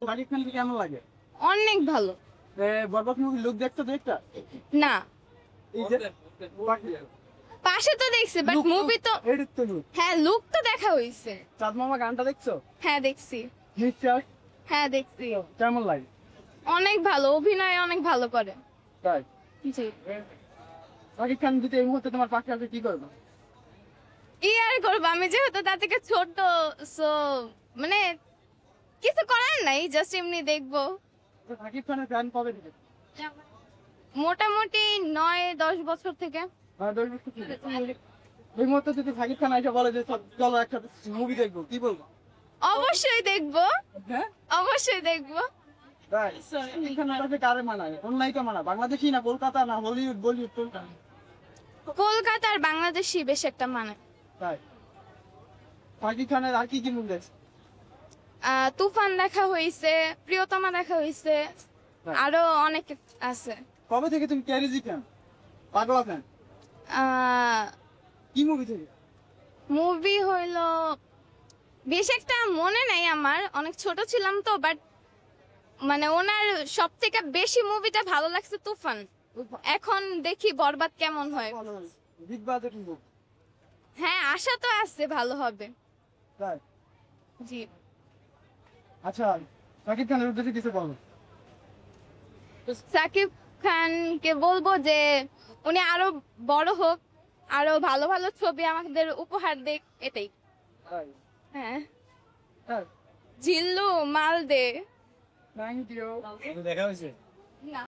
শাকিব খানকে কেমন লাগে? অনেক ভালো। বরবাদ মুভি লুক দেখছো একটা? না, এই যে পাশে তো দেখছি বাট মুভি তো এডিট তো look। হ্যাঁ লুক তো দেখা হইছে। চাঁদ মামা গানটা দেখছো? হ্যাঁ দেখছি। নিশ্চয়। হ্যাঁ দেখছি। কেমন লাগে? অনেক ভালো, অভিনয় অনেক ভালো করে। তাই জি। শাকিব খান যদি এই মুহূর্তে তোমার পাশে আছে কি করবে? আর করবো, আমি যেহেতু তার থেকে ছোট, সো মানে কিছু করার নাই, জাস্ট এমনি দেখবো। শাকিব খানের ফ্যান কবে থেকে? মোটামুটি 9-10 বছর থেকে। 10 বছর থেকে। এই মুহূর্তে যদি শাকিব খান এসে বলে যে চলো একসাথে মুভি দেখবো, কি বলবো? অবশ্যই দেখবো, হ্যাঁ অবশ্যই দেখবো। তাই শাকিব খানের কাছে কারে মানায়? কোন নায়িকা মানায়? বাংলাদেশি না কলকাতা না হলিউড বলিউড কোনটা? কলকাতা আর বাংলাদেশি বেশ একটা মানে। তাই শাকিব খানের আর কি কি মুভি দেখছো? তুফান দেখা হইছে, প্রিয়তমা দেখা হইছে, হ্যাঁ। আরো অনেক আছে। কবে থেকে তুমি ক্যারিজি ফ্যান, পাগলা ফ্যান? কি মুভি থেকে? মুভি হইলো বেশ একটা মনে নাই আমার, অনেক ছোট ছিলাম তো, বাট মানে ওনার সব থেকে বেশি মুভিটা ভালো লাগছে তুফান। এখন দেখি বরবাদ কেমন হয়। Big budget movie. হ্যাঁ আশা তো আছে ভালো হবে। তাই জি। আচ্ছা শাকিব খানের উদ্দেশ্যে কিছু বলো। সাকিব খানকে বলবো যে উনি আরো বড় হোক, আরো ভালো ভালো ছবি আমাদের উপহার দেখ, এটাই। তাই হ্যাঁ। তাই ঝিল্লু মাল দে। Thank you. দেখা হয়েছে? না।